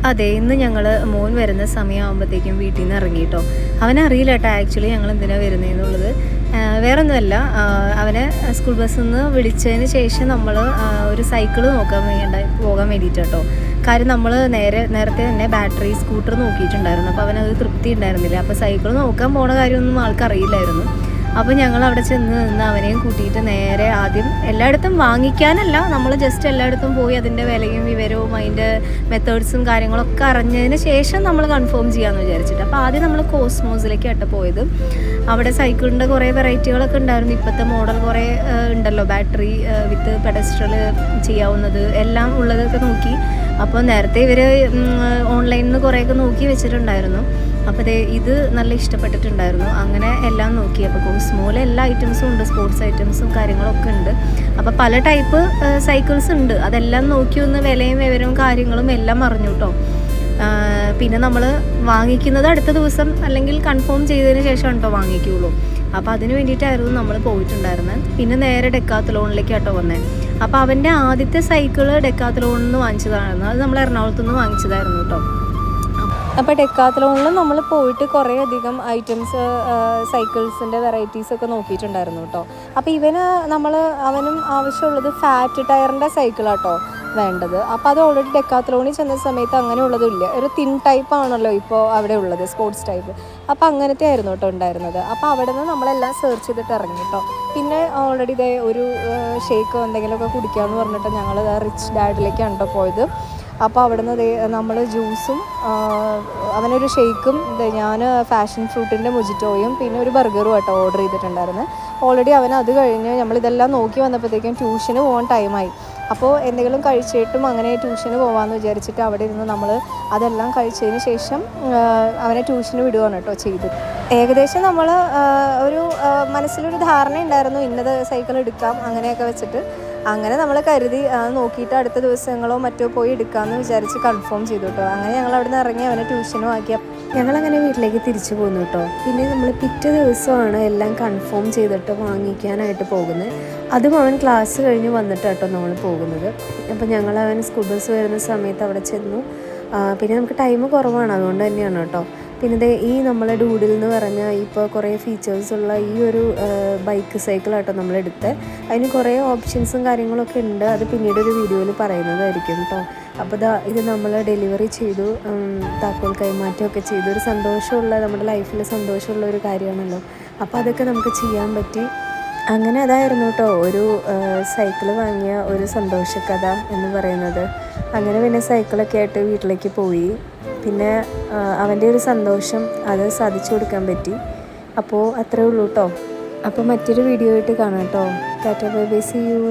അതെ, ഇന്ന് ഞങ്ങൾ മോൻ വരുന്ന സമയമാകുമ്പോഴത്തേക്കും വീട്ടിൽ നിന്ന് ഇറങ്ങി കേട്ടോ. അവനറിയില്ല കേട്ടോ ആക്ച്വലി ഞങ്ങൾ എന്തിനാണ് വരുന്നതെന്നുള്ളത്. വേറെ ഒന്നുമല്ല, അവനെ സ്കൂൾ ബസ്സിൽ നിന്ന് വിളിച്ചതിന് ശേഷം നമ്മൾ ഒരു സൈക്കിൾ പോകാൻ വേണ്ടിയിട്ട് കേട്ടോ. കാര്യം നമ്മൾ നേരത്തെ തന്നെ ബാറ്ററി സ്കൂട്ടർ നോക്കിയിട്ടുണ്ടായിരുന്നു. അപ്പോൾ അവനത് തൃപ്തി ഉണ്ടായിരുന്നില്ല. അപ്പോൾ സൈക്കിൾ നോക്കാൻ പോണ കാര്യമൊന്നും ആൾക്കറിയില്ലായിരുന്നു. അപ്പോൾ ഞങ്ങൾ അവിടെ ചെന്ന് നിന്ന് അവനെയും കൂട്ടിയിട്ട് നേരെ ആദ്യം എല്ലായിടത്തും വാങ്ങിക്കാനല്ല, നമ്മൾ ജസ്റ്റ് എല്ലായിടത്തും പോയി അതിൻ്റെ വിലയും വിവരവും അതിൻ്റെ മെത്തേഡ്സും കാര്യങ്ങളൊക്കെ അറിഞ്ഞതിന് ശേഷം നമ്മൾ കൺഫേം ചെയ്യാമെന്ന് വിചാരിച്ചിട്ട്. അപ്പോൾ ആദ്യം നമ്മൾ കോസ്മോസിലേക്കാണ് പോയത്. അവിടെ സൈക്കിളിൻ്റെ കുറേ വെറൈറ്റികളൊക്കെ ഉണ്ടായിരുന്നു. ഇപ്പോഴത്തെ മോഡൽ കുറേ ഉണ്ടല്ലോ, ബാറ്ററി വിത്ത് പെഡസ്ട്രൽ ചെയ്യാവുന്നത് എല്ലാം ഉള്ളതൊക്കെ നോക്കി. അപ്പോൾ നേരത്തെ ഇവർ ഓൺലൈനിൽ നിന്ന് കുറേയൊക്കെ നോക്കി വെച്ചിട്ടുണ്ടായിരുന്നു. അപ്പോൾ ഇത് നല്ല ഇഷ്ടപ്പെട്ടിട്ടുണ്ടായിരുന്നു. അങ്ങനെ എല്ലാം നോക്കി. അപ്പോൾ കോസ്മോയിൽ എല്ലാ ഐറ്റംസും ഉണ്ട്, സ്പോർട്സ് ഐറ്റംസും കാര്യങ്ങളൊക്കെ ഉണ്ട്. അപ്പോൾ പല ടൈപ്പ് സൈക്കിൾസ് ഉണ്ട്. അതെല്ലാം നോക്കി ഒന്ന് വിലയും വിവരവും കാര്യങ്ങളും എല്ലാം അറിഞ്ഞു കേട്ടോ. പിന്നെ നമ്മൾ വാങ്ങിക്കുന്നത് അടുത്ത ദിവസം അല്ലെങ്കിൽ കൺഫേം ചെയ്തതിന് ശേഷം കേട്ടോ വാങ്ങിക്കുകയുള്ളൂ. അപ്പോൾ അതിന് വേണ്ടിയിട്ടായിരുന്നു നമ്മൾ പോയിട്ടുണ്ടായിരുന്നത്. പിന്നെ നേരെ ഡെക്കാത്തലോണിലേക്ക് കേട്ടോ വന്നത്. അപ്പോൾ അവൻ്റെ ആദ്യത്തെ സൈക്കിള് ഡെക്കാത്തലോണിൽ നിന്ന് വാങ്ങിച്ചതായിരുന്നു. അത് നമ്മൾ എറണാകുളത്തു നിന്ന് വാങ്ങിച്ചതായിരുന്നു കേട്ടോ. അപ്പോൾ ഡെക്കാത്തലോണിൽ നമ്മൾ പോയിട്ട് കുറേ അധികം ഐറ്റംസ് സൈക്കിൾസിൻ്റെ വെറൈറ്റീസൊക്കെ നോക്കിയിട്ടുണ്ടായിരുന്നു കേട്ടോ. അപ്പോൾ അവനും ആവശ്യമുള്ളത് ഫാറ്റ് ടയറിൻ്റെ സൈക്കിളാട്ടോ വേണ്ടത്. അപ്പോൾ അത് ഓൾറെഡി ഡെക്കാത്തലോണിൽ ചെന്ന സമയത്ത് അങ്ങനെയുള്ളതും ഇല്ല. ഒരു തിൻ ടൈപ്പ് ആണല്ലോ ഇപ്പോൾ അവിടെ ഉള്ളത്, സ്പോർട്സ് ടൈപ്പ്. അപ്പോൾ അങ്ങനത്തെ ആയിരുന്നു കേട്ടോ ഉണ്ടായിരുന്നത്. അപ്പോൾ അവിടെ നിന്ന് നമ്മളെല്ലാം സെർച്ച് ചെയ്തിട്ട് ഇറങ്ങി കേട്ടോ. പിന്നെ ഓൾറെഡി ഒരു ഷേക്കോ എന്തെങ്കിലുമൊക്കെ കുടിക്കാമെന്ന് പറഞ്ഞിട്ട് ഞങ്ങൾ റിച്ച് ഡാഡിലേക്കാണ് കേട്ടോ പോയത്. അപ്പോൾ അവിടെ നിന്ന് നമ്മൾ ജ്യൂസും അവനൊരു ഷേക്കും ഞാൻ ഫാഷൻ ഫ്രൂട്ടിൻ്റെ മൊജിറ്റോയും പിന്നെ ഒരു ബർഗറും കേട്ടോ ഓർഡർ ചെയ്തിട്ടുണ്ടായിരുന്നു. ഓൾറെഡി അത് കഴിഞ്ഞ് നമ്മളിതെല്ലാം നോക്കി വന്നപ്പോഴത്തേക്കും ട്യൂഷന് പോകാൻ ടൈമായി. അപ്പോൾ എന്തെങ്കിലും കഴിച്ചിട്ടും അങ്ങനെ ട്യൂഷന് പോകാമെന്ന് വിചാരിച്ചിട്ട് അവിടെ ഇരുന്ന് നമ്മൾ അതെല്ലാം കഴിച്ചതിന് ശേഷം അവനെ ട്യൂഷന് വിടുകയാണ് കേട്ടോ ചെയ്തത്. ഏകദേശം നമ്മൾ ഒരു മനസ്സിലൊരു ധാരണ ഉണ്ടായിരുന്നു, ഇന്നത് സൈക്കിൾ എടുക്കാം അങ്ങനെയൊക്കെ വെച്ചിട്ട്. അങ്ങനെ നമ്മൾ കരുതി നോക്കിയിട്ട് അടുത്ത ദിവസങ്ങളോ മറ്റോ പോയി എടുക്കാമെന്ന് വിചാരിച്ച് കൺഫേം ചെയ്തു കേട്ടോ. അങ്ങനെ ഞങ്ങൾ അവിടെ നിന്ന് ഇറങ്ങി അവനെ ട്യൂഷനും ആക്കി ഞങ്ങളങ്ങനെ വീട്ടിലേക്ക് തിരിച്ചു പോന്നു കേട്ടോ. പിന്നെ നമ്മൾ പിറ്റേ ദിവസമാണ് എല്ലാം കൺഫേം ചെയ്തിട്ട് വാങ്ങിക്കാനായിട്ട് പോകുന്നത്. അതും അവൻ ക്ലാസ് കഴിഞ്ഞ് വന്നിട്ട് കേട്ടോ നമ്മൾ പോകുന്നത്. അപ്പോൾ അവൻ സ്കൂൾ ബസ് വരുന്ന സമയത്ത് അവിടെ ചെന്നു. പിന്നെ നമുക്ക് ടൈം കുറവാണ്, അതുകൊണ്ട് തന്നെയാണ് കേട്ടോ. പിന്നെ ഈ നമ്മളെ ഡൂഡിൽ എന്ന് പറഞ്ഞാൽ ഇപ്പോൾ കുറേ ഫീച്ചേഴ്സുള്ള ഈ ഒരു ബൈക്ക് സൈക്കിളാട്ടോ നമ്മളെടുത്ത്. അതിന് കുറേ ഓപ്ഷൻസും കാര്യങ്ങളൊക്കെ ഉണ്ട്. അത് പിന്നീട് ഒരു വീഡിയോയിൽ പറയുന്നതായിരിക്കും കേട്ടോ. അപ്പോൾ ഇത് നമ്മൾ ഡെലിവറി ചെയ്തു, താക്കോൽ കൈമാറ്റമൊക്കെ ചെയ്തു. ഒരു സന്തോഷമുള്ള, നമ്മുടെ ലൈഫിൽ സന്തോഷമുള്ള ഒരു കാര്യമാണല്ലോ. അപ്പോൾ അതൊക്കെ നമുക്ക് ചെയ്യാൻ പറ്റി. അങ്ങനെ അതായിരുന്നു കേട്ടോ ഒരു സൈക്കിൾ വാങ്ങിയ ഒരു സന്തോഷക്കഥ എന്ന് പറയുന്നത്. അങ്ങനെ പിന്നെ സൈക്കിളൊക്കെ ആയിട്ട് വീട്ടിലേക്ക് പോയി. പിന്നെ അവൻ്റെ ഒരു സന്തോഷം അത് സാധിച്ചു കൊടുക്കാൻ പറ്റി. അപ്പോൾ അത്രേ ഉള്ളൂ കേട്ടോ. അപ്പോൾ മറ്റൊരു വീഡിയോ ആയിട്ട് കാണാം കേട്ടോ. Tata bye bye, see U.